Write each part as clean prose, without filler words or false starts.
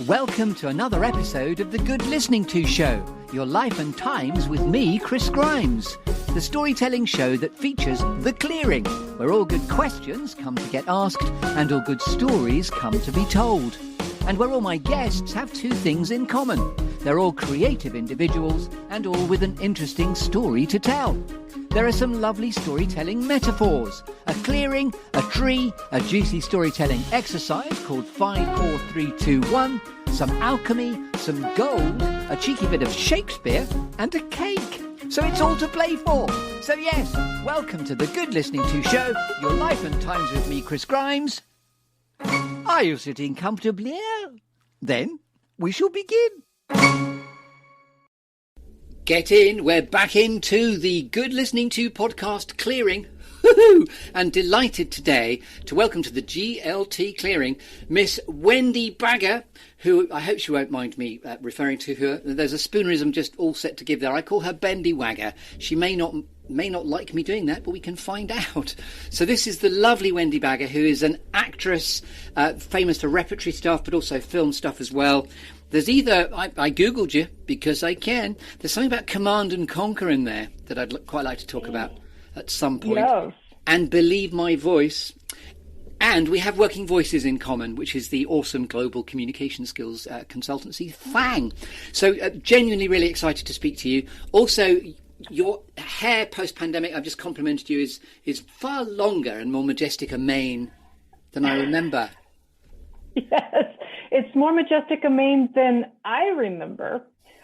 Welcome to another episode of The Good Listening To Show, your life and times with me, Chris Grimes, the storytelling show that features The Clearing, where all good questions come to get asked and all good stories come to be told. And where all my guests have two things in common. They're all creative individuals and all with an interesting story to tell. There are some lovely storytelling metaphors, a clearing, a tree, a juicy storytelling exercise called 5, 4, 3, 2, 1, some alchemy, some gold, a cheeky bit of Shakespeare, and a cake. So it's all to play for. So yes, welcome to The Good Listening To Show, your life and times with me, Chris Grimes. Are you sitting comfortably? Then we shall begin. Get in, we're back into the Good Listening To podcast Clearing. Woohoo! And delighted today to welcome to the GLT Clearing Miss Wendy Bagger, who I hope she won't mind me referring to her. There's a spoonerism just all set to give there. I call her Bendy Wagger. She may not like me doing that, but we can find out. So this is the lovely Wendy Bagger, who is an actress, famous for repertory stuff, but also film stuff as well. There's I Googled you because I can. There's something about Command and Conquer in there that I'd quite like to talk about at some point. Yes. And Believe My Voice. And we have Working Voices in Common, which is the awesome global communication skills consultancy, FANG. So genuinely really excited to speak to you. Also, your hair post-pandemic, I've just complimented you, is far longer and more majestic a mane than I remember. Yes, it's more majestic a mane than I remember.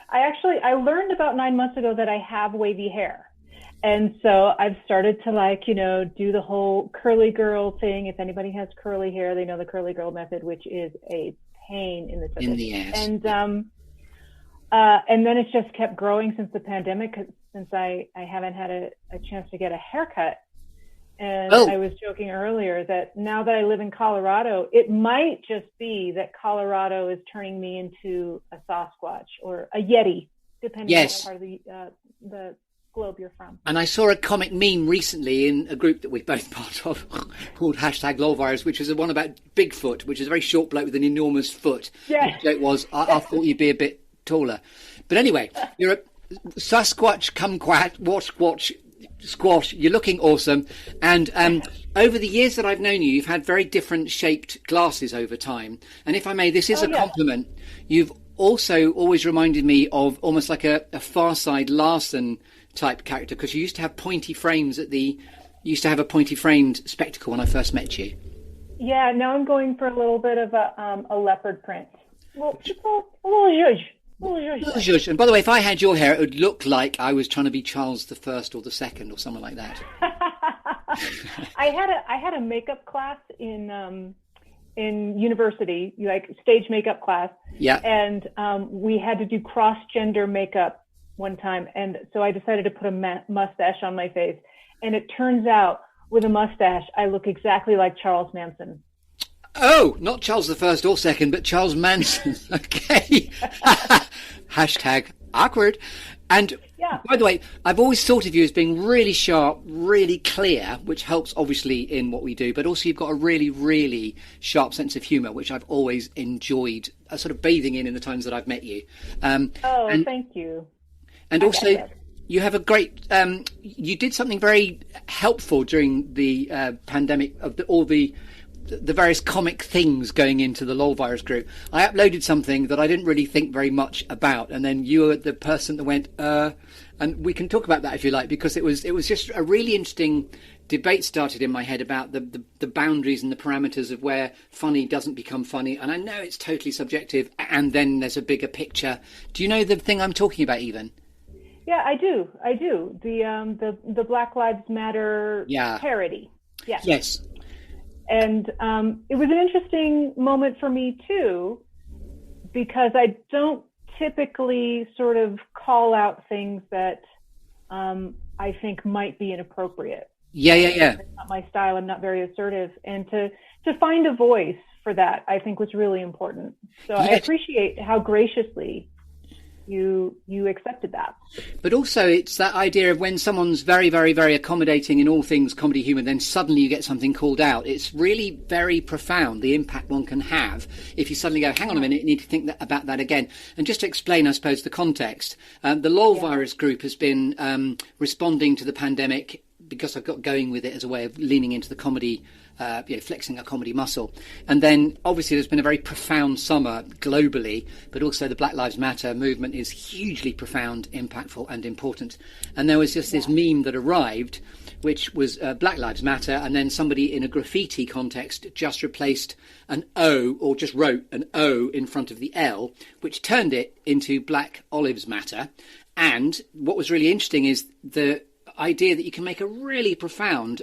I learned about 9 months ago that I have wavy hair. And so I've started to do the whole curly girl thing. If anybody has curly hair, they know the curly girl method, which is a pain in the ass. And then it's just kept growing since the pandemic, since I haven't had a chance to get a haircut. And I was joking earlier that now that I live in Colorado, it might just be that Colorado is turning me into a Sasquatch or a Yeti, depending on what part of the globe you're from. And I saw a comic meme recently in a group that we're both part of called #LolVirus, which is the one about Bigfoot, which is a very short bloke with an enormous foot. Yeah. The joke was, I thought you'd be a bit taller. But anyway, you're a Sasquatch, kumquat, watch, squash. You're looking awesome. And over the years that I've known you, you've had very different shaped glasses over time. And if I may, this is a compliment. You've also always reminded me of almost like a Far Side Larson type character, because you used to have pointy frames you used to have a pointy framed spectacle when I first met you. Yeah, now I'm going for a little bit of a leopard print. Well, just a little zhuzh. Zhuzh. And by the way, if I had your hair, it would look like I was trying to be Charles the First or the Second or something like that. I had a makeup class in university, like stage makeup class. Yeah. And we had to do cross-gender makeup one time, and so I decided to put a mustache on my face. And it turns out, with a mustache, I look exactly like Charles Manson. Oh, not Charles the First or Second, but Charles Manson. Okay. #awkward. And by the way, I've always thought of you as being really sharp, really clear, which helps obviously in what we do, but also you've got a really, really sharp sense of humour, which I've always enjoyed sort of bathing in the times that I've met you. Thank you. And also, you have a great, you did something very helpful during the pandemic of all the various comic things going into the LolVirus group. I uploaded something that I didn't really think very much about, and then you were the person that went, and we can talk about that if you like, because it was just a really interesting debate started in my head about the boundaries and the parameters of where funny doesn't become funny. And I know it's totally subjective, and then there's a bigger picture. Do you know the thing I'm talking about even? Yeah, I do. The Black Lives Matter parody. Yes. And it was an interesting moment for me too, because I don't typically sort of call out things that I think might be inappropriate. Yeah. It's not my style. I'm not very assertive, and to find a voice for that, I think was really important. So I appreciate how graciously you accepted that. But also it's that idea of when someone's very, very, very accommodating in all things comedy humor, then suddenly you get something called out. It's really very profound, the impact one can have if you suddenly go, hang on a minute, you need to think about that again. And just to explain, I suppose, the context, the LOL virus group has been responding to the pandemic because I've got going with it as a way of leaning into the comedy, flexing a comedy muscle. And then obviously there's been a very profound summer globally, but also the Black Lives Matter movement is hugely profound, impactful and important. And there was just this meme that arrived, which was Black Lives Matter, and then somebody in a graffiti context just replaced an O, or just wrote an O in front of the L, which turned it into Black Olives Matter. And what was really interesting is the idea that you can make a really profound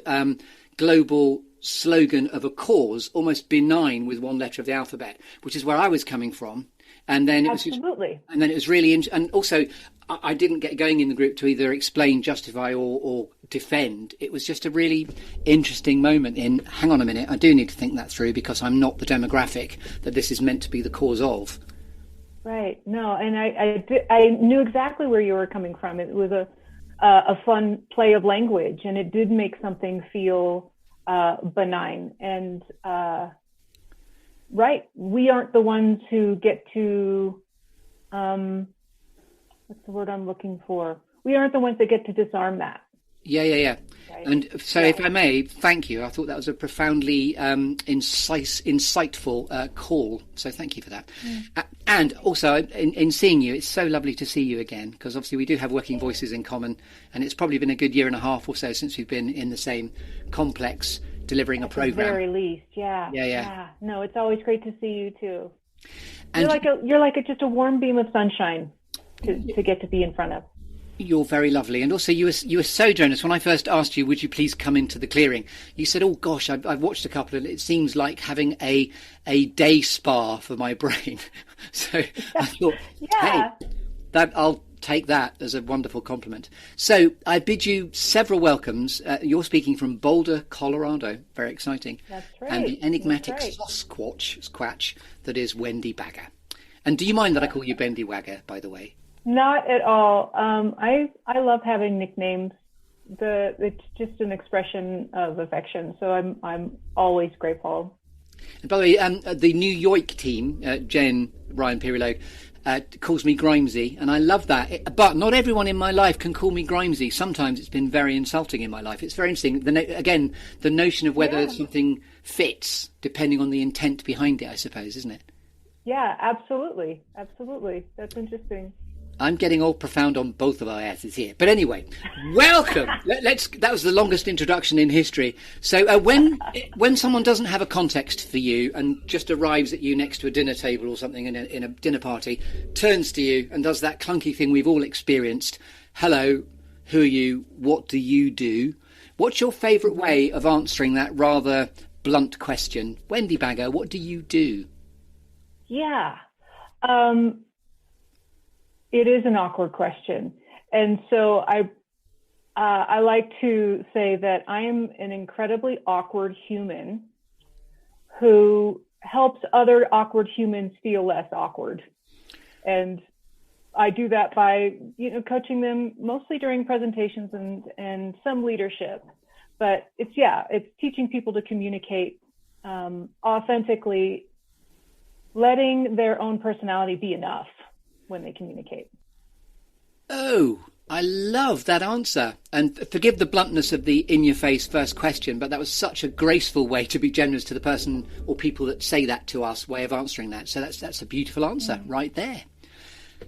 global slogan of a cause almost benign with one letter of the alphabet, which is where I was coming from. And then it was really and also I didn't get going in the group to either explain, justify or defend. It was just a really interesting moment in, hang on a minute, I do need to think that through because I'm not the demographic that this is meant to be the cause of. Right. No, and I knew exactly where you were coming from. It was a fun play of language, and it did make something feel benign. And we aren't the ones who get to, what's the word I'm looking for? We aren't the ones that get to disarm that. Yeah. Right. And so if I may, thank you. I thought that was a profoundly insightful call. So thank you for that. And also in seeing you, it's so lovely to see you again, because obviously we do have working voices in common, and it's probably been a good year and a half or so since we've been in the same complex delivering a program. At the very least, yeah. No, it's always great to see you too. And you're like just a warm beam of sunshine to get to be in front of. You're very lovely. And also you were so generous. When I first asked you, would you please come into the clearing? You said, oh gosh, I've watched a couple and it seems like having a day spa for my brain. So I thought, hey, I'll take that as a wonderful compliment. So I bid you several welcomes. You're speaking from Boulder, Colorado. Very exciting. That's right. And the enigmatic Sasquatch that is Wendy Bagger. And do you mind that I call you Bendy Wagger, by the way? Not at all. I love having nicknames. It's just an expression of affection. So I'm always grateful. And by the way, the New York team, Jen, Ryan Perilog, calls me Grimesy, and I love that. But not everyone in my life can call me Grimesy. Sometimes it's been very insulting in my life. It's very interesting. The notion of whether something fits depending on the intent behind it, I suppose, isn't it? Yeah, absolutely. That's interesting. I'm getting all profound on both of our asses here. But anyway, welcome. That was the longest introduction in history. So when someone doesn't have a context for you and just arrives at you next to a dinner table or something in a dinner party, turns to you and does that clunky thing we've all experienced. Hello, who are you? What do you do? What's your favourite way of answering that rather blunt question? Wendy Bagger, what do you do? Yeah. It is an awkward question. And so I like to say that I am an incredibly awkward human who helps other awkward humans feel less awkward. And I do that by, coaching them mostly during presentations and some leadership. But it's teaching people to communicate authentically, letting their own personality be enough when they communicate. Oh, I love that answer. And forgive the bluntness of the in-your-face first question, but that was such a graceful way to be generous to the person or people that say that to us, way of answering that. So that's a beautiful answer right there.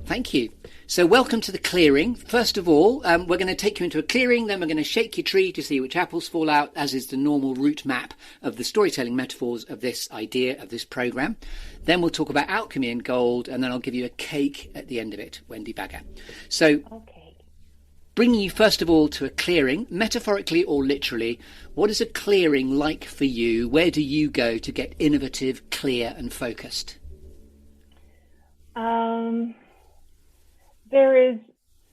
Thank you. So welcome to the clearing. First of all, we're going to take you into a clearing, then we're going to shake your tree to see which apples fall out, as is the normal route map of the storytelling metaphors of this idea, of this programme. Then we'll talk about alchemy and gold, and then I'll give you a cake at the end of it, Wendy Bagger. So bringing you first of all to a clearing, metaphorically or literally, what is a clearing like for you? Where do you go to get innovative, clear and focused? There is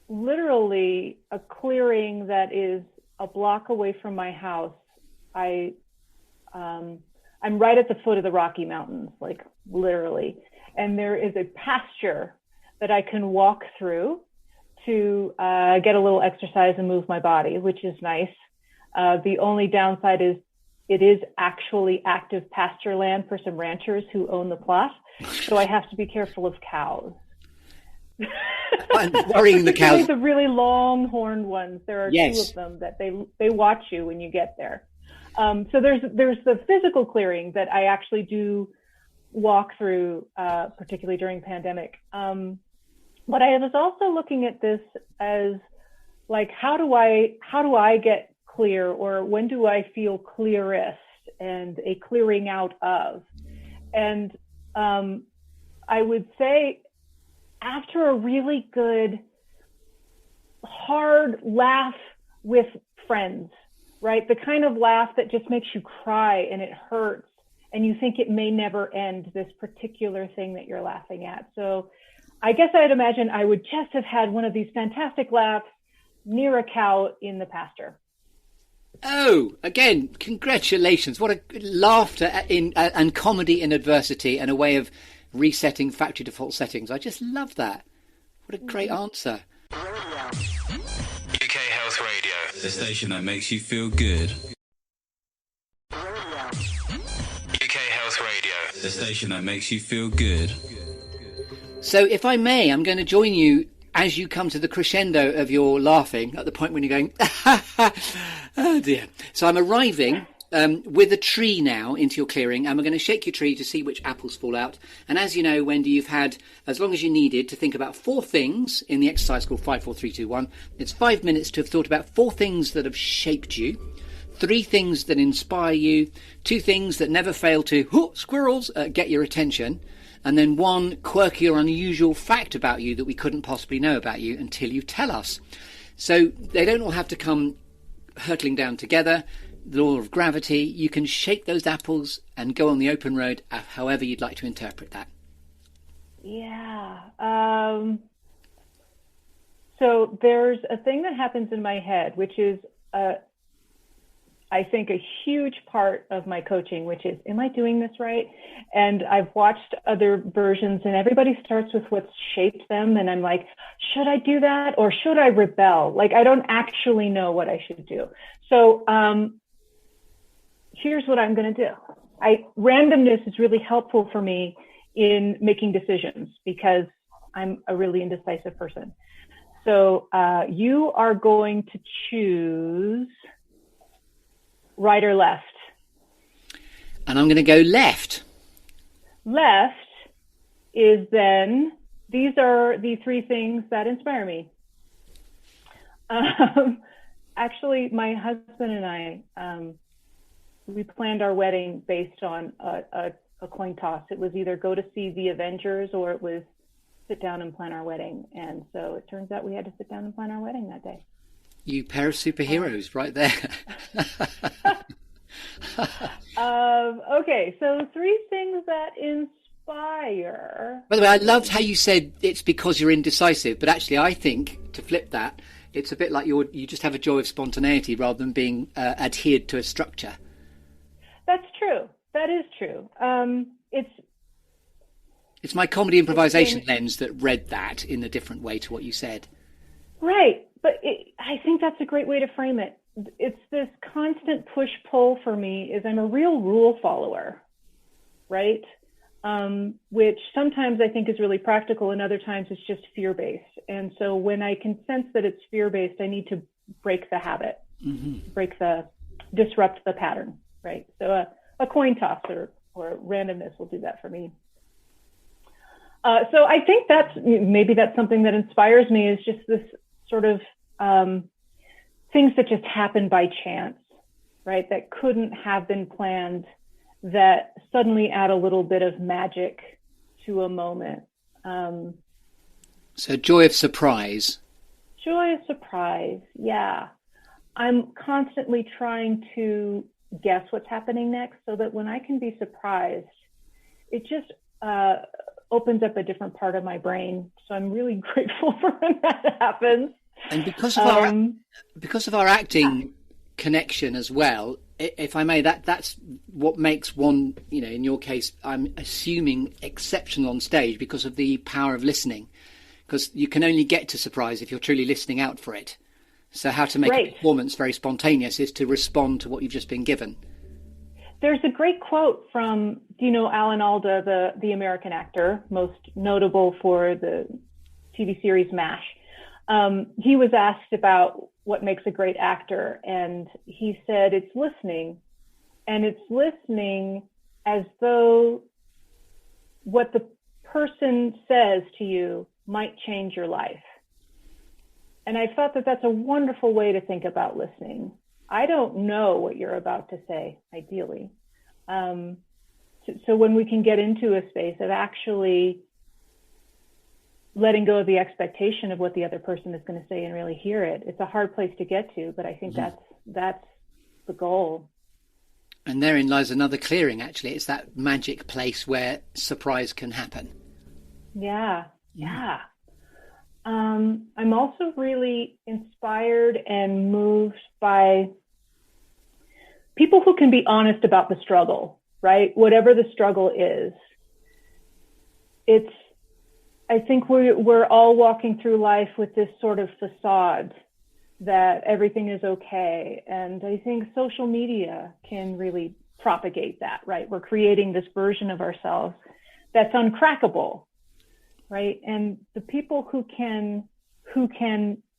literally a clearing that is a block away from my house. I'm right at the foot of the Rocky Mountains, like literally. And there is a pasture that I can walk through to get a little exercise and move my body, which is nice. The only downside is it is actually active pasture land for some ranchers who own the plot. So I have to be careful of cows. I'm worrying the cows. The really long horned ones. There are two of them that they watch you when you get there. So there's the physical clearing that I actually do walk through, particularly during pandemic. But I was also looking at this as like, how do I get clear, or when do I feel clearest and a clearing out of? And I would say after a really good, hard laugh with friends, right? The kind of laugh that just makes you cry and it hurts and you think it may never end, this particular thing that you're laughing at. So I guess I'd imagine I would just have had one of these fantastic laughs near a cow in the pasture. Oh, again, congratulations. What a laughter and comedy in adversity, and a way of resetting factory default settings. I just love that. What a great answer. UK Health Radio, the station that makes you feel good. UK Health Radio, the station that makes you feel good. So if I may, I'm going to join you as you come to the crescendo of your laughing, at the point when you're going, oh dear. So I'm arriving with a tree now into your clearing, and we're going to shake your tree to see which apples fall out. And as you know, Wendy, you've had as long as you needed to think about 4 things in the exercise called 5, 4, 3, 2, 1. It's 5 minutes to have thought about 4 things that have shaped you, 3 things that inspire you, 2 things that never fail to, squirrels, get your attention, and then 1 quirky or unusual fact about you that we couldn't possibly know about you until you tell us. So they don't all have to come hurtling down together. The law of gravity, you can shake those apples and go on the open road, however you'd like to interpret that. Yeah. So there's a thing that happens in my head, which is, I think, a huge part of my coaching, which is, am I doing this right? And I've watched other versions and everybody starts with what's shaped them. And I'm like, should I do that? Or should I rebel? Like, I don't actually know what I should do. So here's what I'm going to do. Randomness is really helpful for me in making decisions because I'm a really indecisive person. So you are going to choose right or left? And I'm going to go left. Left is then, these are the 3 things that inspire me. Actually, my husband and I, we planned our wedding based on a coin toss. It was either go to see the Avengers or it was sit down and plan our wedding. And so it turns out we had to sit down and plan our wedding that day. You pair of superheroes right there. Okay, so 3 things that inspire. By the way, I loved how you said it's because you're indecisive, but actually I think, to flip that, it's a bit like you just have a joy of spontaneity rather than being adhered to a structure. That's true. That is true. It's my comedy improvisation lens that read that in a different way to what you said. Right. But I think that's a great way to frame it. It's this constant push-pull for me is I'm a real rule follower, right? Which sometimes I think is really practical and other times it's just fear-based. And so when I can sense that it's fear-based, I need to break the habit, disrupt the pattern, right? So a coin toss or randomness will do that for me. So I think maybe that's something that inspires me, is just this sort of things that just happen by chance, right? That couldn't have been planned, that suddenly add a little bit of magic to a moment. So joy of surprise. Joy of surprise, yeah. I'm constantly trying to guess what's happening next so that when I can be surprised, it just opens up a different part of my brain. So I'm really grateful for when that happens. And because of our acting connection as well, if I may, that's what makes one, in your case, I'm assuming exceptional on stage because of the power of listening. because you can only get to surprise if you're truly listening out for it. So how to make a performance very spontaneous is to respond to what you've just been given. There's a great quote from, do you know Alan Alda, the American actor, most notable for the TV series MASH? He was asked about what makes a great actor, and he said it's listening, and it's listening as though what the person says to you might change your life. And I thought that that's a wonderful way to think about listening. I don't know what you're about to say, ideally. So when we can get into a space of actually letting go of the expectation of what the other person is going to say and really hear it, it's a hard place to get to, but I think that's the goal. And therein lies another clearing, actually. It's that magic place where surprise can happen. Yeah. I'm also really inspired and moved by people who can be honest about the struggle, right? Whatever the struggle is. I think we're all walking through life with this sort of facade that everything is okay. And I think social media can really propagate that, right? We're creating this version of ourselves that's uncrackable, right? And the people who can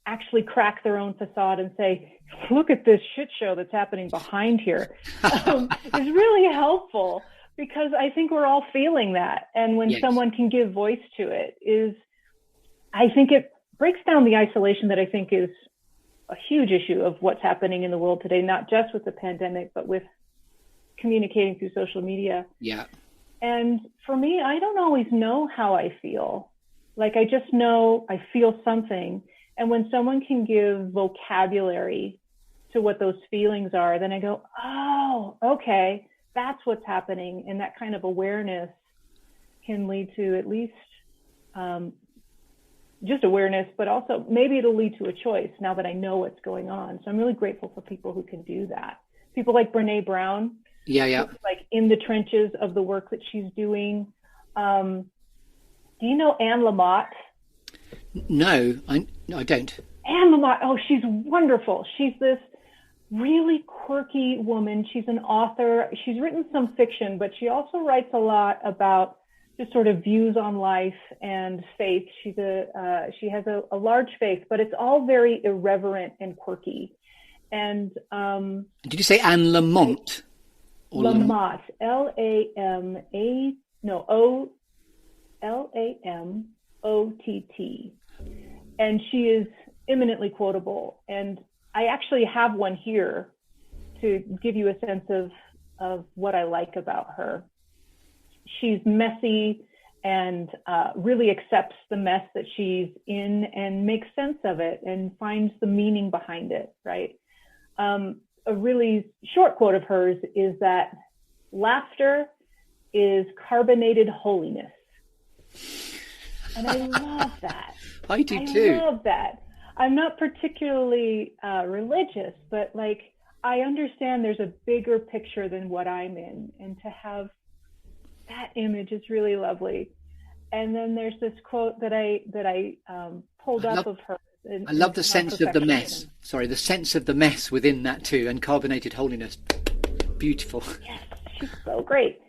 actually crack their own facade and say, look at this shit show that's happening behind here, is really helpful, because I think we're all feeling that. And when someone can give voice to it, I think it breaks down the isolation that I think is a huge issue of what's happening in the world today, not just with the pandemic, but with communicating through social media. Yeah. And for me, I don't always know how I feel. Like, I just know I feel something. And when someone can give vocabulary to what those feelings are, then I go, oh, okay, that's what's happening. And that kind of awareness can lead to at least just awareness, but also maybe it'll lead to a choice now that I know what's going on. So I'm really grateful for people who can do that. People like Brene Brown. Yeah. Like in the trenches of the work that she's doing. Do you know Anne Lamott? No, I don't. Anne Lamott, oh, she's wonderful. She's this really quirky woman. She's an author. She's written some fiction, but she also writes a lot about just sort of views on life and faith. She has a large faith, but it's all very irreverent and quirky. And did you say Anne Lamott? Lamott, Lamott. And she is eminently quotable. And I actually have one here to give you a sense of what I like about her. She's messy and really accepts the mess that she's in and makes sense of it and finds the meaning behind it, right? A really short quote of hers is that laughter is carbonated holiness. And I love that. I do too. I love that. I'm not particularly religious, but like, I understand there's a bigger picture than what I'm in, and to have that image is really lovely. And then there's this quote that I pulled up of her. I love the sense of the mess. Sorry, the sense of the mess within that too, and carbonated holiness. Beautiful. Yes, she's so great.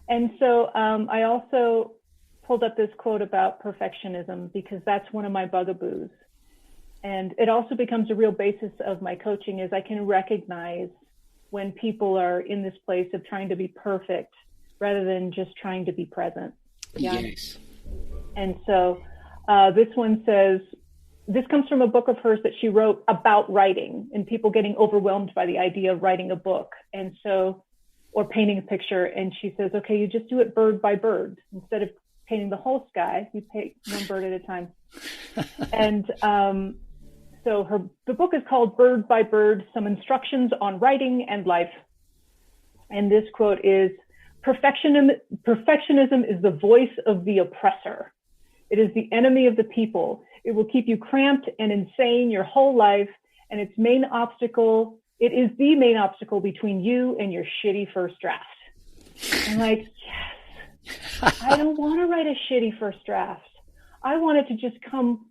And so I also pulled up this quote about perfectionism, because that's one of my bugaboos. And it also becomes a real basis of my coaching, is I can recognize when people are in this place of trying to be perfect rather than just trying to be present. Yeah? Yes. And so this one says, this comes from a book of hers that she wrote about writing and people getting overwhelmed by the idea of writing a book. And so, or painting a picture. And she says, okay, you just do it bird by bird. Instead of painting the whole sky, you paint one bird at a time. And so the book is called Bird by Bird, Some Instructions on Writing and Life. And this quote is, perfectionism is the voice of the oppressor. It is the enemy of the people. It will keep you cramped and insane your whole life. And it is the main obstacle between you and your shitty first draft. I'm like, yes, I don't want to write a shitty first draft. I want it to just come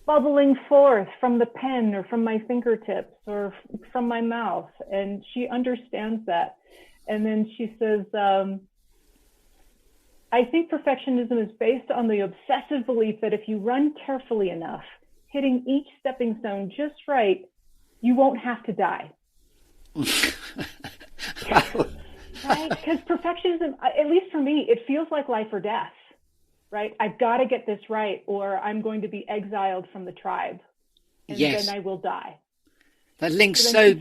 bubbling forth from the pen or from my fingertips or from my mouth. And she understands that. And then she says, I think perfectionism is based on the obsessive belief that if you run carefully enough, hitting each stepping stone just right, you won't have to die. Right? Because perfectionism, at least for me, it feels like life or death, right? I've got to get this right, or I'm going to be exiled from the tribe, and then I will die. That links so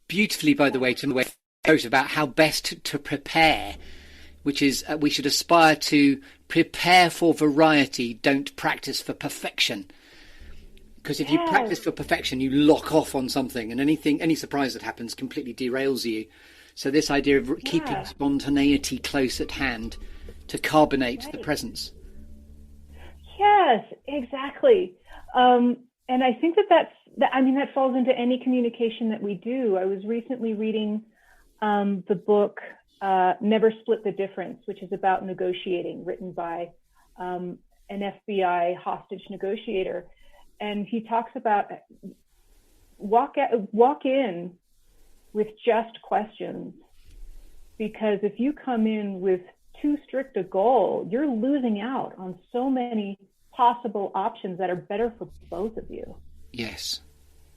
beautifully, by the way, to the way I wrote about how best to prepare, which is we should aspire to prepare for variety, don't practice for perfection. Because if you practice for perfection, you lock off on something, and any surprise that happens completely derails you. So this idea of keeping spontaneity close at hand to carbonate the presence. Yes, exactly. And I think that falls into any communication that we do. I was recently reading the book Never Split the Difference, which is about negotiating, written by an FBI hostage negotiator. And he talks about walk in with just questions, because if you come in with too strict a goal, you're losing out on so many possible options that are better for both of you. Yes,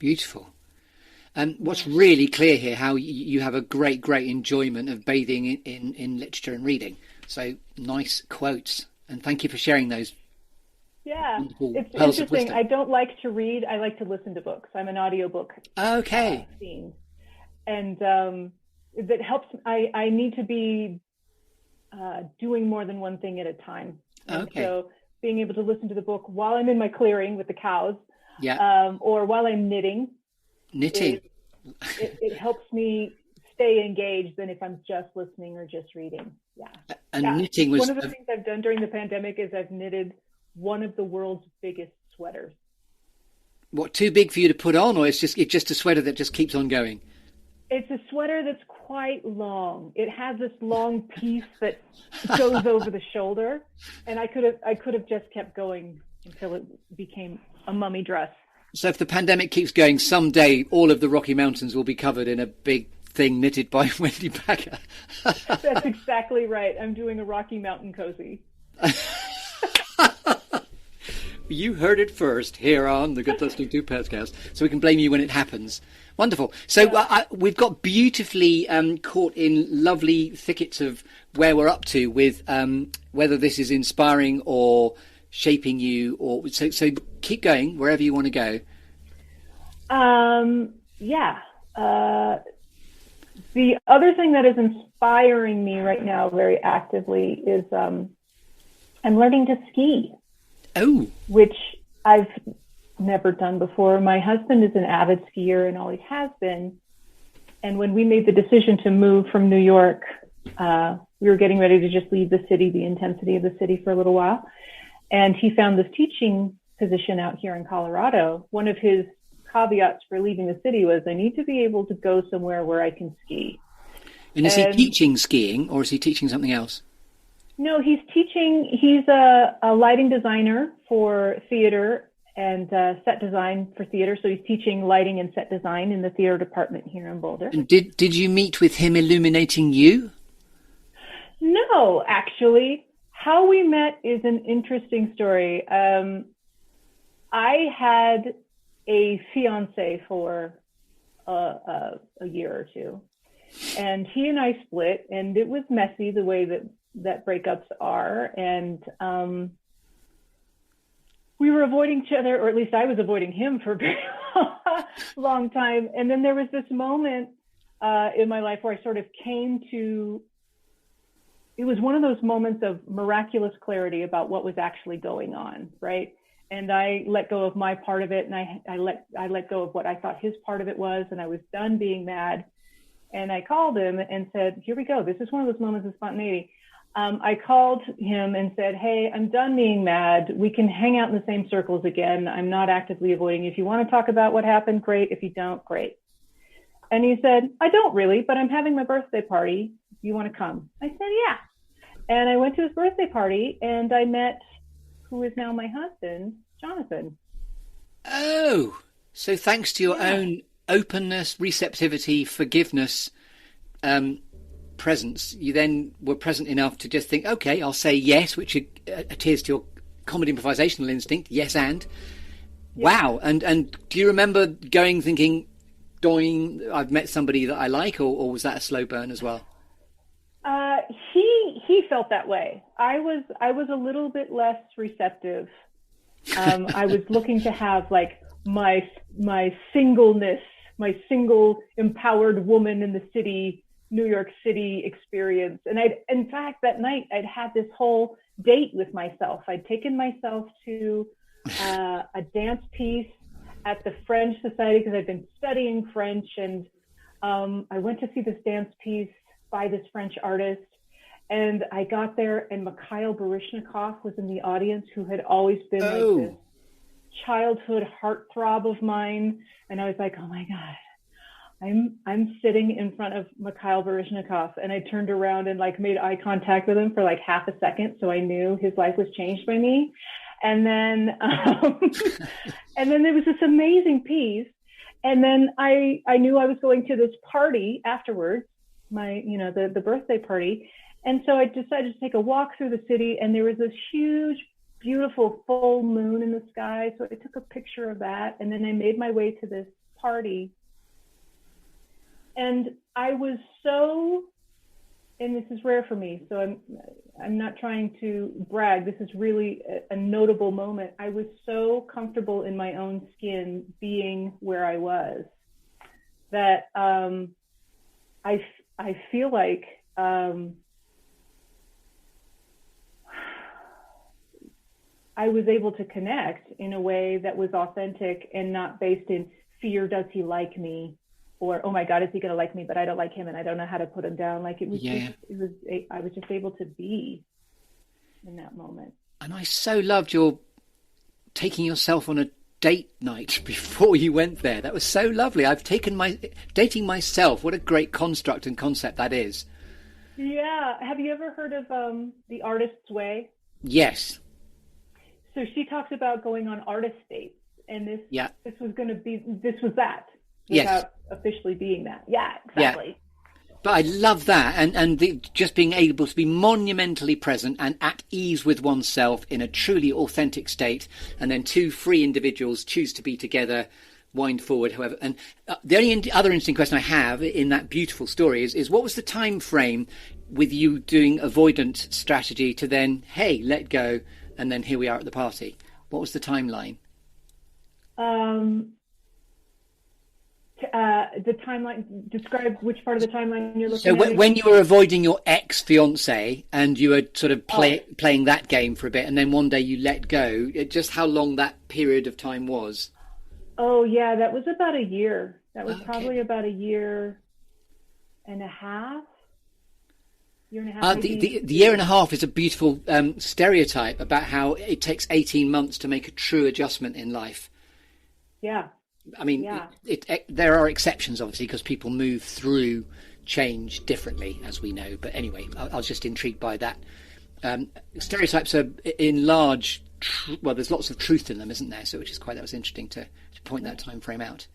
beautiful. And what's really clear here, how you have a great enjoyment of bathing in literature and reading. So nice quotes, and thank you for sharing those. Yeah, it's interesting. I don't like to read. I like to listen to books. I'm an audiobook fiend. And that helps. I need to be doing more than one thing at a time. Okay. So being able to listen to the book while I'm in my clearing with the cows, or while I'm knitting. It helps me stay engaged than if I'm just listening or just reading. Knitting was one of the things I've done during the pandemic is I've knitted one of the world's biggest sweaters. What, too big for you to put on, or it's just a sweater that just keeps on going? It's a sweater that's quite long. It has this long piece that goes over the shoulder, and I could have just kept going until it became a mummy dress. So if the pandemic keeps going, someday all of the Rocky Mountains will be covered in a big thing knitted by Wendy Packer. That's exactly right. I'm doing a Rocky Mountain cozy. You heard it first here on the Good Listening To podcast, so we can blame you when it happens. Wonderful. So we've got beautifully caught in lovely thickets of where we're up to with whether this is inspiring or shaping you, or so keep going wherever you want to go. The other thing that is inspiring me right now very actively is I'm learning to ski. Oh. Which I've never done before. My husband is an avid skier and always has been. And when we made the decision to move from New York, we were getting ready to just leave the city, the intensity of the city, for a little while. And he found this teaching position out here in Colorado. One of his caveats for leaving the city was, I need to be able to go somewhere where I can ski. And is he teaching skiing, or is he teaching something else? No, he's teaching. He's a lighting designer for theater and set design for theater. So he's teaching lighting and set design in the theater department here in Boulder. And did you meet with him illuminating you? No, actually. How we met is an interesting story. I had a fiance for a year or two, and he and I split, and it was messy the way that breakups are. And we were avoiding each other, or at least I was avoiding him for a very long time. And then there was this moment in my life where I sort of came to, it was one of those moments of miraculous clarity about what was actually going on, right? And I let go of my part of it, and I let go of what I thought his part of it was, and I was done being mad. And I called him and said, here we go. This is one of those moments of spontaneity. I called him and said, hey, I'm done being mad. We can hang out in the same circles again. I'm not actively avoiding you. If you want to talk about what happened, great. If you don't, great. And he said, I don't really, but I'm having my birthday party. You want to come? I said, yeah. And I went to his birthday party, and I met who is now my husband, Jonathan. Oh, so thanks to your own openness, receptivity, forgiveness, presence, you then were present enough to just think, okay, I'll say yes, which adheres to your comedy improvisational instinct. Yes, and wow. And do you remember thinking, doing, I've met somebody that I like, or was that a slow burn as well? He felt that way. I was a little bit less receptive. I was looking to have like my singleness, my single empowered woman in the city, New York City experience. And in fact, that night I'd had this whole date with myself. I'd taken myself to a dance piece at the French Society because I'd been studying French, and I went to see this dance piece by this French artist. And I got there, and Mikhail Baryshnikov was in the audience, who had always been like this childhood heartthrob of mine. And I was like, oh my God, I'm sitting in front of Mikhail Baryshnikov. And I turned around and like made eye contact with him for like half a second. So I knew his life was changed by me. And then, and then there was this amazing piece. And then I knew I was going to this party afterwards, the birthday party. And so I decided to take a walk through the city, and there was this huge, beautiful full moon in the sky. So I took a picture of that, and then I made my way to this party. And I was so, and this is rare for me, so I'm not trying to brag. This is really a notable moment. I was so comfortable in my own skin being where I was that I feel like I was able to connect in a way that was authentic and not based in fear. Does he like me? Or, oh my God, is he going to like me? But I don't like him, and I don't know how to put him down. Like it was, I was just able to be in that moment. And I so loved your taking yourself on a date night before you went there. That was so lovely. I've taken dating myself. What a great construct and concept that is. Yeah. Have you ever heard of The Artist's Way? Yes. So she talks about going on artist dates, and this was that without officially being that. Yeah, exactly. Yeah. But I love that, and just being able to be monumentally present and at ease with oneself in a truly authentic state, and then two free individuals choose to be together, wind forward, however. And the only other interesting question I have in that beautiful story is what was the time frame with you doing avoidant strategy to then, hey, let go, and then here we are at the party? What was the timeline? The timeline, describe which part of the timeline you're looking at. So when you were avoiding your ex-fiance and you were sort of playing that game for a bit, and then one day you let go, just how long that period of time was? Oh, yeah, that was about a year. That was probably about a year and a half. The year and a half is a beautiful stereotype about how it takes 18 months to make a true adjustment in life. Yeah. I mean, there are exceptions, obviously, because people move through change differently, as we know. But anyway, I was just intrigued by that. Stereotypes are in large, there's lots of truth in them, isn't there? So that was interesting to point that time frame out.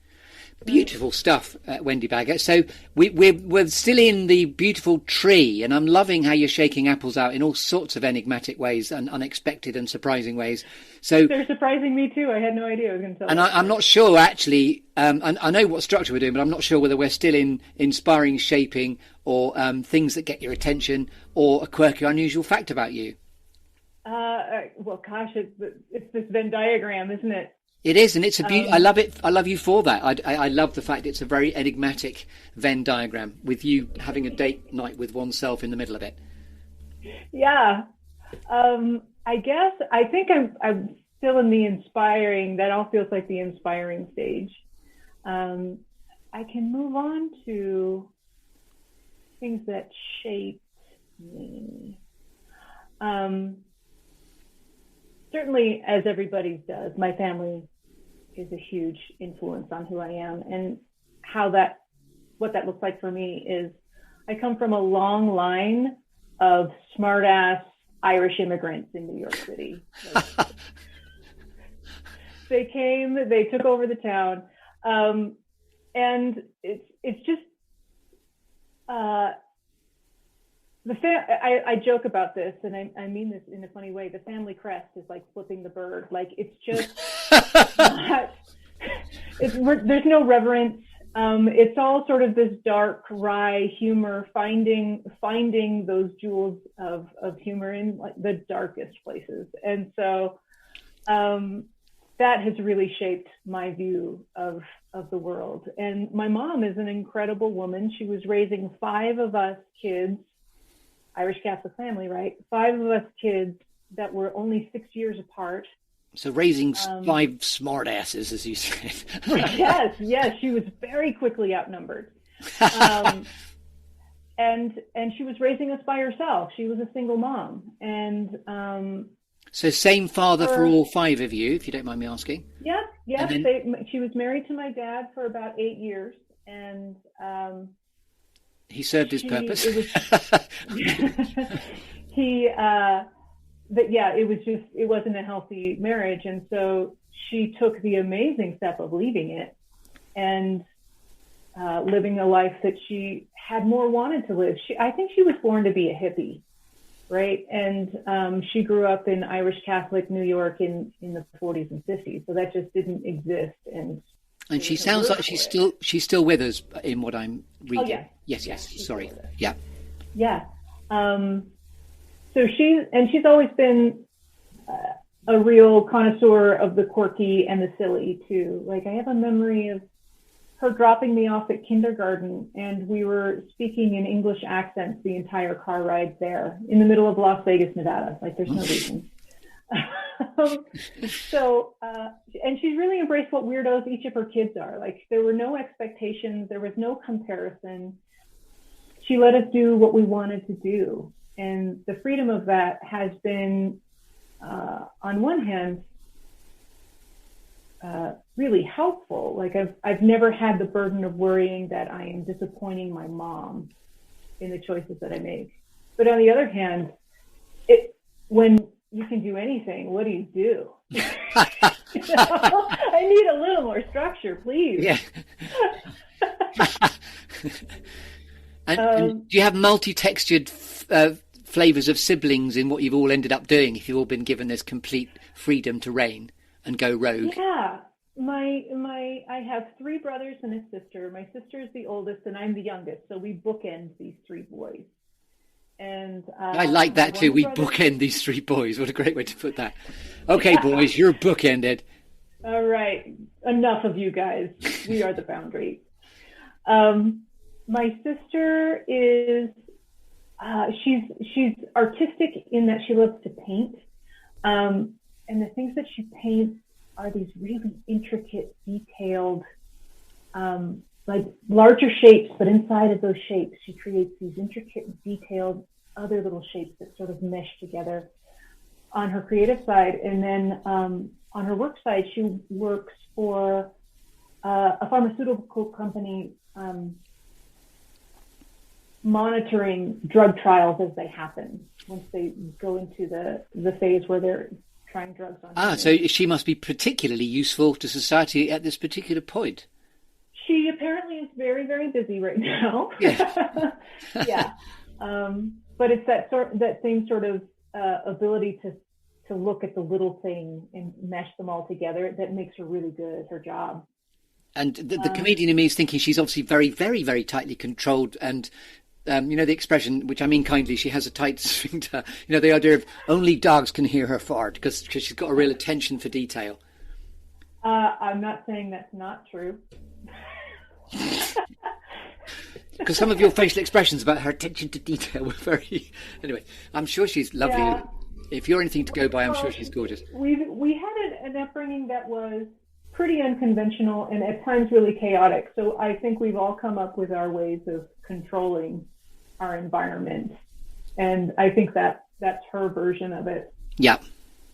Beautiful stuff, Wendy Bagger. So we're still in the beautiful tree, and I'm loving how you're shaking apples out in all sorts of enigmatic ways and unexpected and surprising ways. So they're surprising me too. I had no idea I was going to tell. And I'm not sure actually. I know what structure we're doing, but I'm not sure whether we're still in inspiring shaping or things that get your attention or a quirky, unusual fact about you. Well, gosh, it's this Venn diagram, isn't it? It is, and it's a beauty. I love it. I love you for that. I love the fact it's a very enigmatic Venn diagram with you having a date night with oneself in the middle of it. Yeah, I think I'm still in the inspiring. That all feels like the inspiring stage. I can move on to things that shape me. Certainly, as everybody's does, my family is a huge influence on who I am, and what that looks like for me is I come from a long line of smart-ass, Irish immigrants in New York City. Like, they came, they took over the town, and it's just I joke about this, and I mean this in a funny way. The family crest is like flipping the bird. Like, it's just not, there's no reverence. It's all sort of this dark, wry humor, finding those jewels of humor in like the darkest places. And so that has really shaped my view of the world. And my mom is an incredible woman. She was raising 5 of us kids, Irish Catholic family, right? 5 of us kids that were only 6 years apart. So raising 5 smart asses, as you said. yes, she was very quickly outnumbered. And she was raising us by herself. She was a single mom. And so same father for all 5 of you, if you don't mind me asking? Yeah. Then, she was married to my dad for about 8 years. And he served his purpose. It wasn't a healthy marriage. And so she took the amazing step of leaving it and living a life that she had more wanted to live. I think she was born to be a hippie, right? And she grew up in Irish Catholic New York in the 40s and 50s. So that just didn't exist. And she sounds like she's still with us in what I'm reading. Oh, yes. Sorry. Yeah. Yeah. So she's always been a real connoisseur of the quirky and the silly too. Like, I have a memory of her dropping me off at kindergarten, and we were speaking in English accents the entire car ride there in the middle of Las Vegas, Nevada. Like, there's no reason. And she's really embraced what weirdos each of her kids are. Like, there were no expectations. There was no comparison. She let us do what we wanted to do. And the freedom of that has been, on one hand, really helpful. Like, I've never had the burden of worrying that I am disappointing my mom in the choices that I make. But on the other hand, when you can do anything, what do you do? I need a little more structure, please. Yeah. And do you have multi-textured flavours of siblings in what you've all ended up doing, if you've all been given this complete freedom to reign and go rogue? Yeah. I have 3 brothers and a sister. My sister is the oldest and I'm the youngest. So we bookend these 3 boys. And I like that too. We bookend these 3 boys. What a great way to put that. Okay, boys, you're bookended. All right. Enough of you guys. We are the boundary. My sister is, she's artistic in that she loves to paint. And the things that she paints are these really intricate, detailed, like larger shapes, but inside of those shapes, she creates these intricate, detailed other little shapes that sort of mesh together on her creative side. And then on her work side, she works for a pharmaceutical company monitoring drug trials as they happen, once they go into the phase where they're trying drugs on humans. So she must be particularly useful to society at this particular point. She apparently is very, very busy right now. Yeah. Yeah. But it's that same sort of ability to look at the little thing and mesh them all together that makes her really good at her job. And the comedian in me is thinking she's obviously very, very, very tightly controlled. And, the expression, which I mean kindly, she has a tight sphincter. The idea of only dogs can hear her fart because she's got a real attention for detail. I'm not saying that's not true. Because some of your facial expressions about her attention to detail were very... Anyway, I'm sure she's lovely. Yeah. If you're anything to go by, I'm sure she's gorgeous. We had an upbringing that was pretty unconventional and at times really chaotic. So I think we've all come up with our ways of controlling our environment. And I think that's her version of it. Yeah.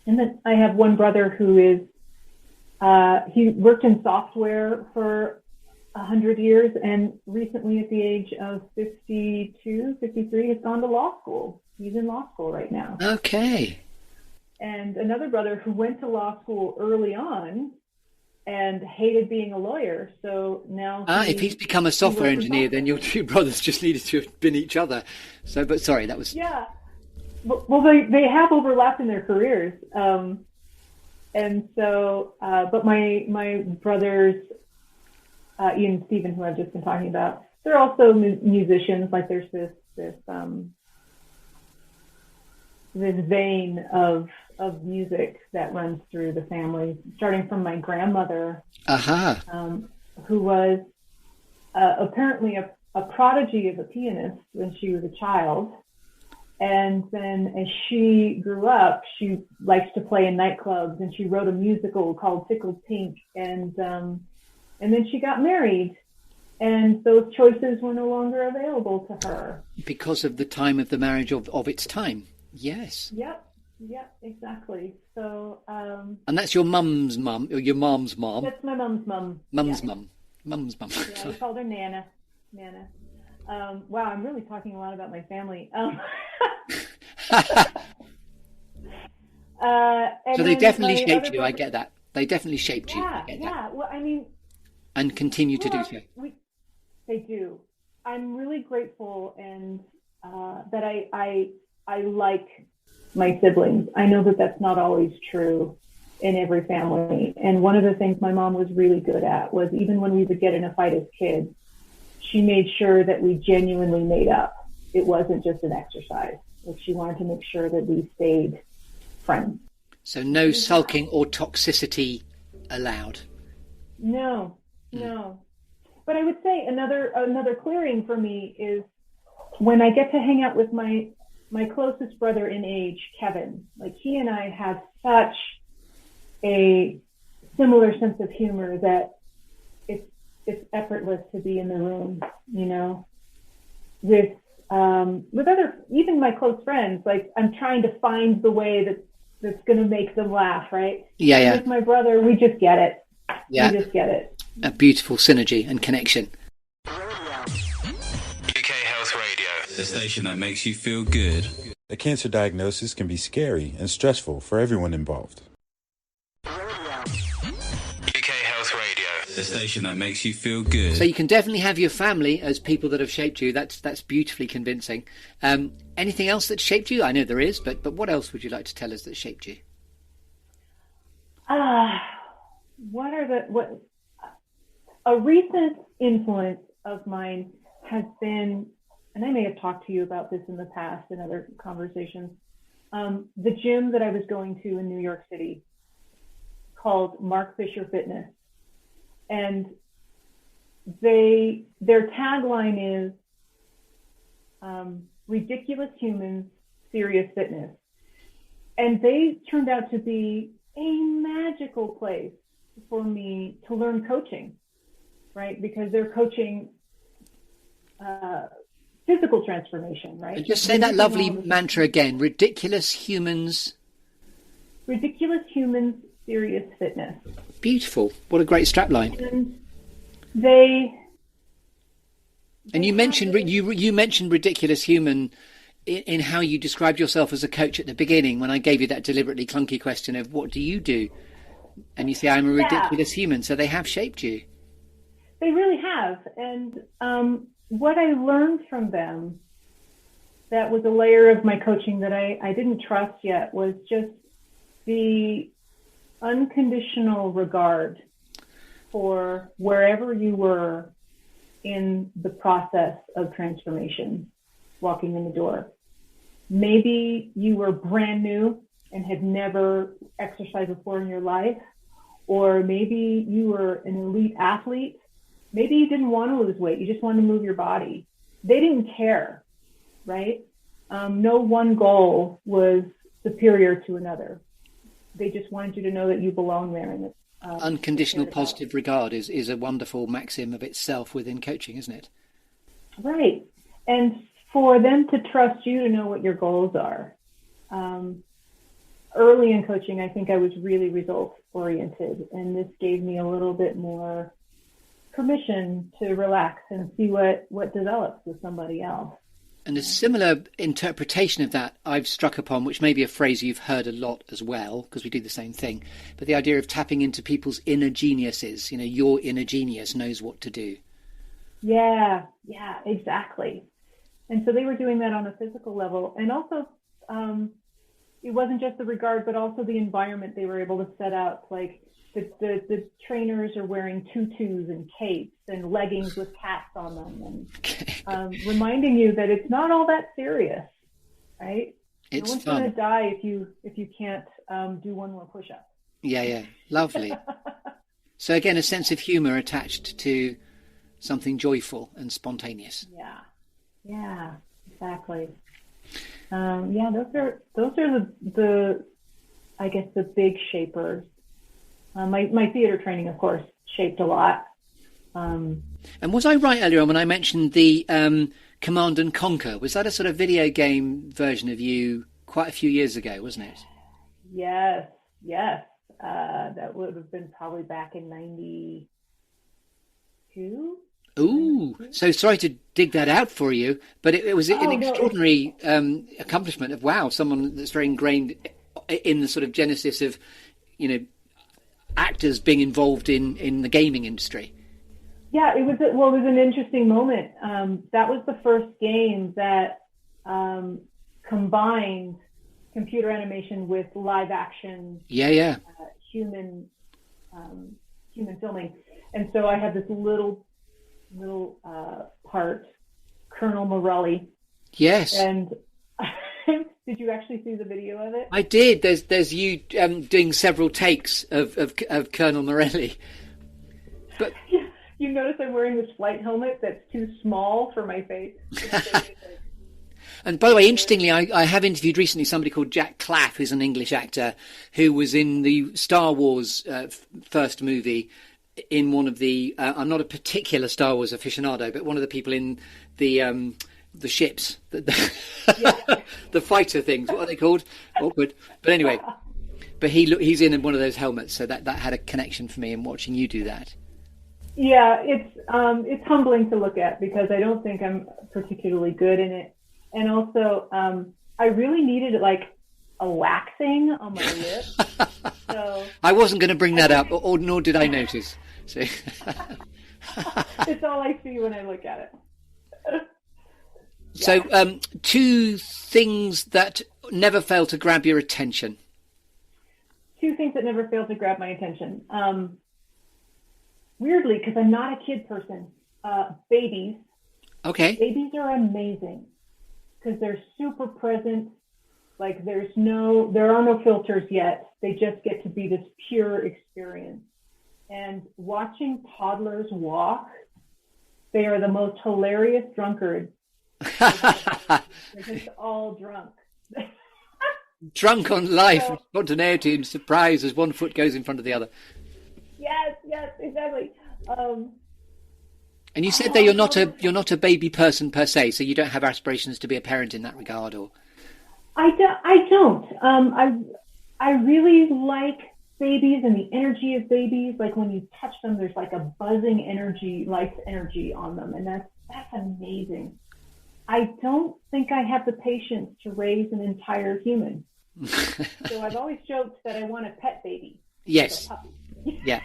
And then I have one brother who is, he worked in software for 100 years, and recently at the age of 52, 53, has gone to law school. He's in law school right now. Okay. And another brother who went to law school early on and hated being a lawyer. So now if he's become a software engineer, then your two brothers just needed to have been each other. So, but sorry, that was... Yeah. Well, they have overlapped in their careers. And so, but my brothers, Ian and Stephen, who I've just been talking about, they're also musicians. Like there's this vein of music that runs through the family, starting from my grandmother, who was apparently a prodigy of a pianist when she was a child. And then as she grew up, she likes to play in nightclubs, and she wrote a musical called Tickled Pink. And then she got married, and those choices were no longer available to her. Because of the time of the marriage of its time. Yes. Yep, exactly. So. And that's your mum's mum, or your mom's mom? That's my mum's mum. Mum's yeah. Mum's mum. Yeah, we called her Nana. Wow, I'm really talking a lot about my family. So they definitely shaped you. I get that. They definitely shaped you. I get that. Well, I mean, and continue to do so. They do. I'm really grateful, and that I like my siblings. I know that that's not always true in every family. And one of the things my mom was really good at was, even when we would get in a fight as kids, she made sure that we genuinely made up. It wasn't just an exercise. Like, she wanted to make sure that we stayed friends. So no sulking or toxicity allowed. No. But I would say another clearing for me is when I get to hang out with my closest brother in age, Kevin. Like, he and I have such a similar sense of humor that it's effortless to be in the room, you know, with other, even my close friends. Like, I'm trying to find the way that's going to make them laugh, right? Yeah. With my brother, we just get it. Yeah. We just get it. A beautiful synergy and connection. UK Health Radio, the station that makes you feel good. A cancer diagnosis can be scary and stressful for everyone involved. UK Health Radio, the station that makes you feel good. So you can definitely have your family as people that have shaped you. That's beautifully convincing. Anything else that shaped you? I know there is, but what else would you like to tell us that shaped you? A recent influence of mine has been, and I may have talked to you about this in the past in other conversations, the gym that I was going to in New York City called Mark Fisher Fitness. And their tagline is ridiculous humans, serious fitness. And they turned out to be a magical place for me to learn coaching, right? Because they're coaching physical transformation, right? And just say that lovely mantra again: ridiculous humans. Ridiculous humans, serious fitness. Beautiful. What a great strapline. And you mentioned ridiculous human in how you described yourself as a coach at the beginning, when I gave you that deliberately clunky question of what do you do? And you say, I'm a ridiculous human. So they have shaped you. They really have. And what I learned from them, that was a layer of my coaching that I didn't trust yet, was just the unconditional regard for wherever you were in the process of transformation, walking in the door. Maybe you were brand new and had never exercised before in your life, or maybe you were an elite athlete. Maybe you didn't want to lose weight, you just wanted to move your body. They didn't care, right? No one goal was superior to another. They just wanted you to know that you belong there. And unconditional positive regard is a wonderful maxim of itself within coaching, isn't it? Right. And for them to trust you to know what your goals are. Early in coaching, I think I was really results oriented, and this gave me a little bit more permission to relax and see what develops with somebody else. And a similar interpretation of that I've struck upon, which may be a phrase you've heard a lot as well, because we do the same thing, but the idea of tapping into people's inner geniuses. Your inner genius knows what to do. Yeah, exactly. And so they were doing that on a physical level. And also, it wasn't just the regard, but also the environment they were able to set up. Like the trainers are wearing tutus and capes and leggings with cats on them, and reminding you that it's not all that serious, right? It's no one's fun. going to die if you can't do one more push-up. Yeah, lovely. So again, a sense of humour attached to something joyful and spontaneous. Yeah, exactly. Those are the I guess the big shapers. My theater training, of course, shaped a lot. And was I right earlier on when I mentioned the Command and Conquer? Was that a sort of video game version of you quite a few years ago, wasn't it? Yes. That would have been probably back in 92. Ooh, so sorry to dig that out for you, but it was an extraordinary accomplishment of, wow, someone that's very ingrained in the sort of genesis of, actors being involved in the gaming industry. Yeah, it was an interesting moment. That was the first game that combined computer animation with live action. Human filming. And so I had this little part, Colonel Morelli. Yes. And did you actually see the video of it? I did. There's you doing several takes of Colonel Morelli. But you notice I'm wearing this flight helmet that's too small for my face. And by the way, interestingly, I have interviewed recently somebody called Jack Claff, who's an English actor, who was in the Star Wars first movie. In one of the, I'm not a particular Star Wars aficionado, but one of the people in the ships, the fighter things. What are they called? Awkward. But anyway, he's in one of those helmets, so that had a connection for me in watching you do that. Yeah, it's humbling to look at because I don't think I'm particularly good in it, and also I really needed like a waxing on my lips. So I wasn't going to bring that up, or nor did I notice. So it's all I see when I look at it. So, two things that never fail to grab your attention. Two things that never fail to grab my attention. Weirdly, because I'm not a kid person, babies. Okay. Babies are amazing because they're super present. Like there are no filters yet. They just get to be this pure experience. And watching toddlers walk, they are the most hilarious drunkards. They're just all drunk. Drunk on life, and spontaneity and surprise as one foot goes in front of the other. Yes, exactly. And you said that you're not a baby person per se, so you don't have aspirations to be a parent in that regard, or? I don't. I really like babies and the energy of babies. Like when you touch them, there's like a buzzing energy, life energy on them, and that's amazing. I don't think I have the patience to raise an entire human. So I've always joked that I want a pet baby. Yes. Yeah.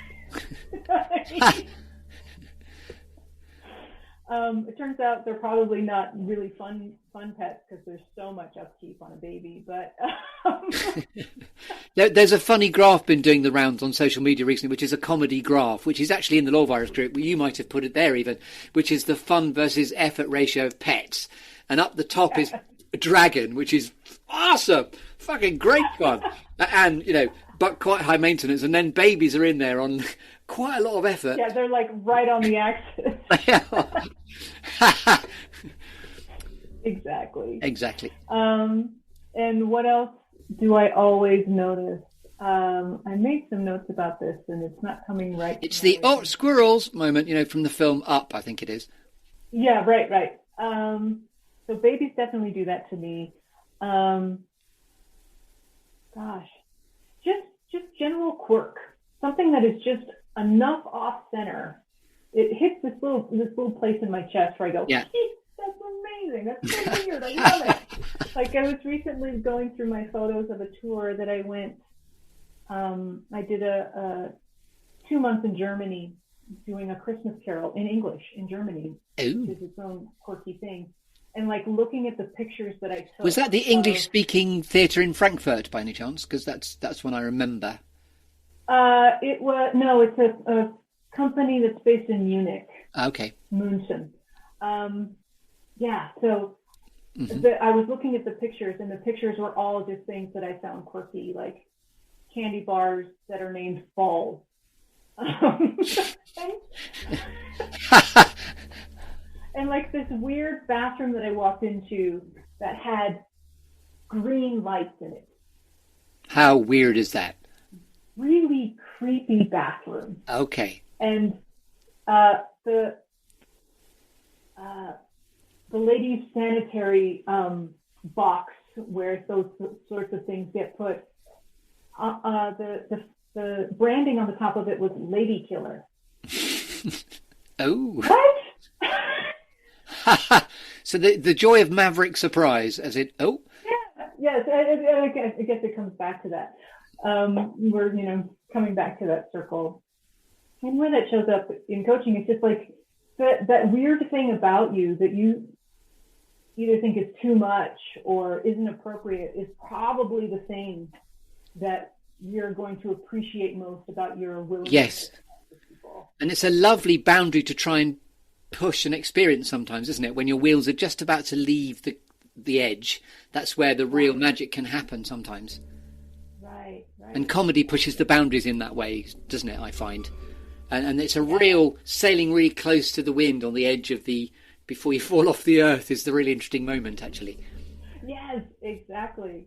It turns out they're probably not really fun pets because there's so much upkeep on a baby. But there's a funny graph been doing the rounds on social media recently, which is a comedy graph, which is actually in the Law Virus group. You might have put it there even, which is the fun versus effort ratio of pets. And up the top is a dragon, which is awesome, fucking great fun, and but quite high maintenance. And then babies are in there on quite a lot of effort. Yeah, they're like right on the axis. Exactly. And what else do I always notice? I made some notes about this, and it's not coming right. It's the squirrels moment, from the film Up, I think it is. Yeah, right. So babies definitely do that to me. Just general quirk, something that is just enough off center it hits this little place in my chest where I go, yeah. That's amazing. That's so weird. I love it. Like I was recently going through my photos of a tour that I went. I did a 2 months in Germany doing a Christmas carol in English in Germany, Ooh. which is its own quirky thing. And like looking at the pictures that I took. Was that the English-speaking theatre in Frankfurt by any chance? Because that's one I remember. It was no. It's a company that's based in Munich. Okay. München. Yeah. So I was looking at the pictures, and the pictures were all just things that I found quirky, like candy bars that are named balls. And like this weird bathroom that I walked into that had green lights in it. How weird is that? Really creepy bathroom. Okay. And the ladies' sanitary box where those sorts of things get put. The branding on the top of it was "Lady Killer." Oh. What? So the joy of maverick surprise, as it. Oh. Yeah. Yes. I guess it comes back to that. We're coming back to that circle, and when that shows up in coaching, it's just like that weird thing about you that you either think is too much or isn't appropriate is probably the thing that you're going to appreciate most about your willingness. Yes. To connect with people. And it's a lovely boundary to try and push and experience sometimes, isn't it? When your wheels are just about to leave the edge, that's where the real magic can happen sometimes. Right. And comedy pushes the boundaries in that way, doesn't it, I find? And it's a real sailing really close to the wind on the edge of before you fall off the earth is the really interesting moment, actually. Yes, exactly.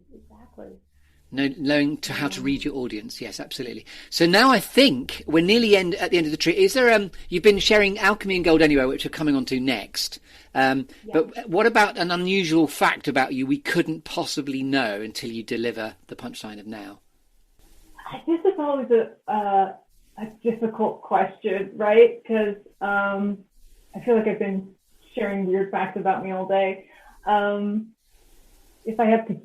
Knowing how to read your audience, yes, absolutely. So now I think we're nearly at the end of the tree. Is there? You've been sharing alchemy and gold anyway, which we're coming on to next. But what about an unusual fact about you we couldn't possibly know until you deliver the punchline of now? This is always a difficult question, right? Because I feel like I've been sharing weird facts about me all day. If I have to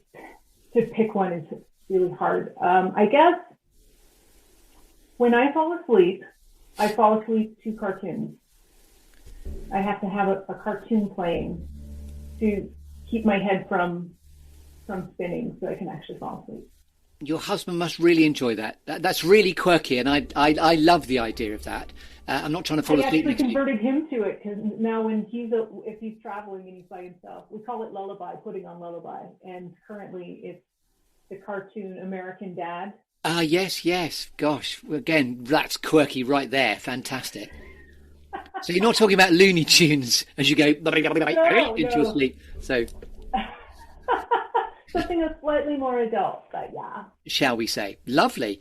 pick one, it's really hard. I guess when I fall asleep to cartoons. I have to have a cartoon playing to keep my head from spinning so I can actually fall asleep. Your husband must really enjoy that. That's really quirky, and I love the idea of that. I'm not trying to fall asleep. I actually converted him to it because now when if he's traveling and he's by himself, we call it lullaby, putting on lullaby, and currently it's the cartoon American Dad. Ah, yes. Gosh, again, that's quirky right there. Fantastic. So you're not talking about Looney Tunes as you go into your sleep. So something that's slightly more adult, but yeah. Shall we say? Lovely.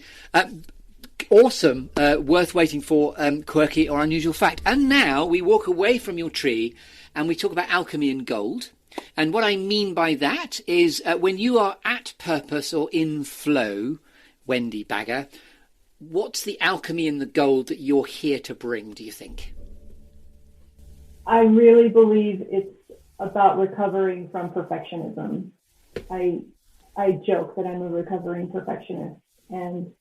Awesome. Worth waiting for, quirky or unusual fact. And now we walk away from your tree and we talk about alchemy and gold. And what I mean by that is when you are at purpose or in flow, Wendy Bagger, what's the alchemy and the gold that you're here to bring, do you think? I really believe it's about recovering from perfectionism. I joke that I'm a recovering perfectionist, and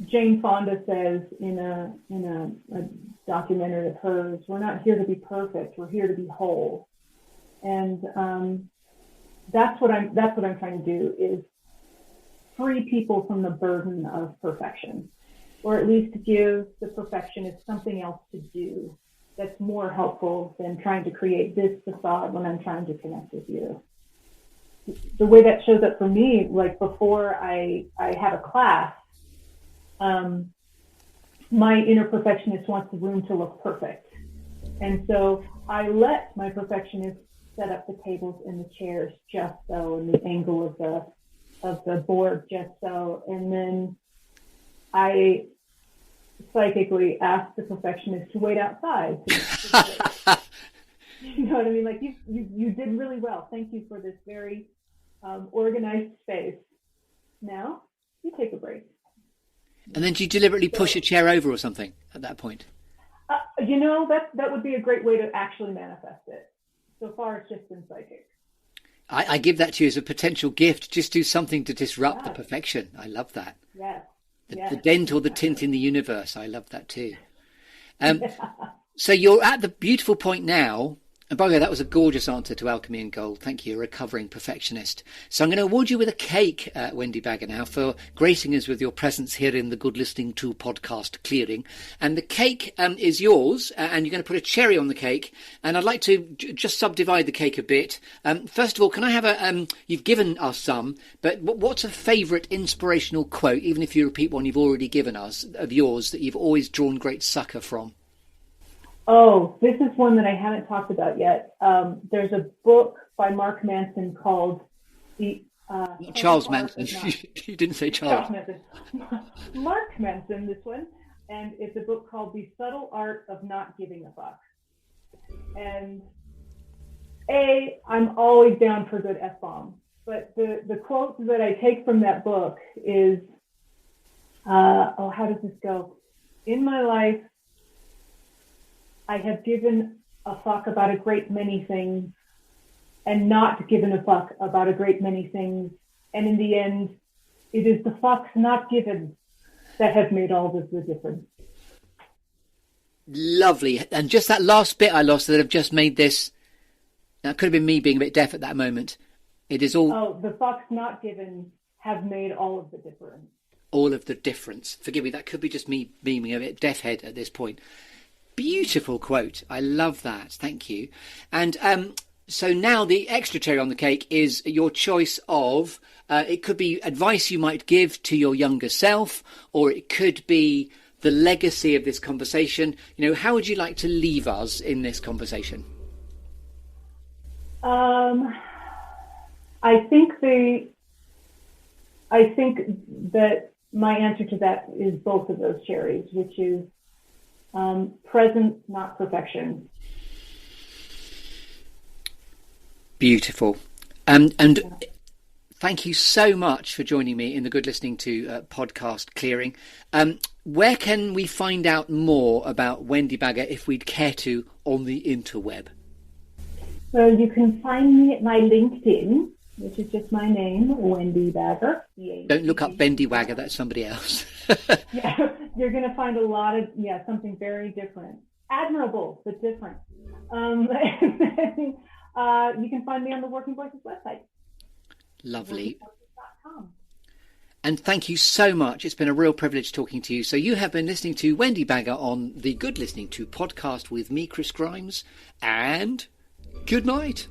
Jane Fonda says in a documentary of hers, we're not here to be perfect, we're here to be whole. And that's what I'm trying to do, is free people from the burden of perfection, or at least give the perfectionist something else to do that's more helpful than trying to create this facade when I'm trying to connect with you. The way that shows up for me, like before I have a class, my inner perfectionist wants the room to look perfect. And so I let my perfectionist set up the tables and the chairs just so, and the angle of the board just so. And then I psychically ask the perfectionist to wait outside. You know what I mean? Like you did really well. Thank you for this very organized space. Now you take a break. And then do you deliberately push a chair over or something at that point? That would be a great way to actually manifest it. So far, it's just been psychic. I give that to you as a potential gift. Just do something to disrupt the perfection. I love that. Yes. The dent or the tint in the universe. I love that too. So you're at the beautiful point now. And by the way, that was a gorgeous answer to Alchemy and Gold. Thank you, a recovering perfectionist. So I'm going to award you with a cake, Wendy Bagger, now, for gracing us with your presence here in the Good Listening To podcast clearing. And the cake is yours, and you're going to put a cherry on the cake. And I'd like to just subdivide the cake a bit. First of all, can I have you've given us some, but what's a favourite inspirational quote, even if you repeat one you've already given us, of yours, that you've always drawn great succour from? Oh, this is one that I haven't talked about yet. There's a book by Mark Manson called Charles Manson. You didn't say Charles. Manson. Mark Manson, this one. And it's a book called The Subtle Art of Not Giving a Fuck. And I'm always down for a good F-bomb. But the quote that I take from that book is, how does this go? In my life, I have given a fuck about a great many things and not given a fuck about a great many things. And in the end, it is the fucks not given that have made all the difference. Lovely. And just that last bit I lost that have just made this. Now, it could have been me being a bit deaf at that moment. It is all. Oh, the fucks not given have made all of the difference. All of the difference. Forgive me, that could be just me being a bit deaf head at this point. Beautiful quote. I love that. Thank you. And so now the extra cherry on the cake is your choice of, it could be advice you might give to your younger self, or it could be the legacy of this conversation. How would you like to leave us in this conversation? I think that my answer to that is both of those cherries, which is presence, not perfection. Beautiful. And thank you so much for joining me in the Good Listening To podcast clearing. Where can we find out more about Wendy Bagger if we'd care to on the interweb? So you can find me at my LinkedIn, which is just my name, Wendy Bagger. Don't look up Bendy Wagger, that's somebody else. Yeah, you're going to find a lot of, something very different. Admirable, but different. You can find me on the Working Voices website. Lovely. And thank you so much. It's been a real privilege talking to you. So you have been listening to Wendy Bagger on the Good Listening To podcast with me, Chris Grimes, and good night.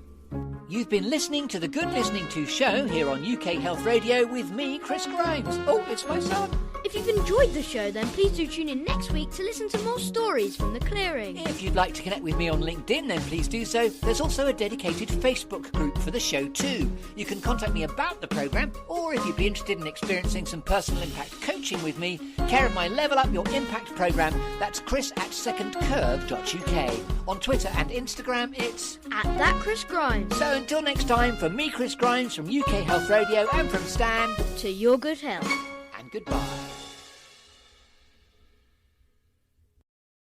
You've been listening to the Good Listening To show here on UK Health Radio with me, Chris Grimes. Oh, it's my son. If you've enjoyed the show, then please do tune in next week to listen to more stories from the clearing. If you'd like to connect with me on LinkedIn, then please do so. There's also a dedicated Facebook group for the show too. You can contact me about the programme, or if you'd be interested in experiencing some personal impact coaching with me, care of my Level Up Your Impact programme, that's chris@secondcurve.uk. On Twitter and Instagram, it's @ThatChrisGrimes. So until next time, from me, Chris Grimes, from UK Health Radio, and from Stan, To your good health. and goodbye.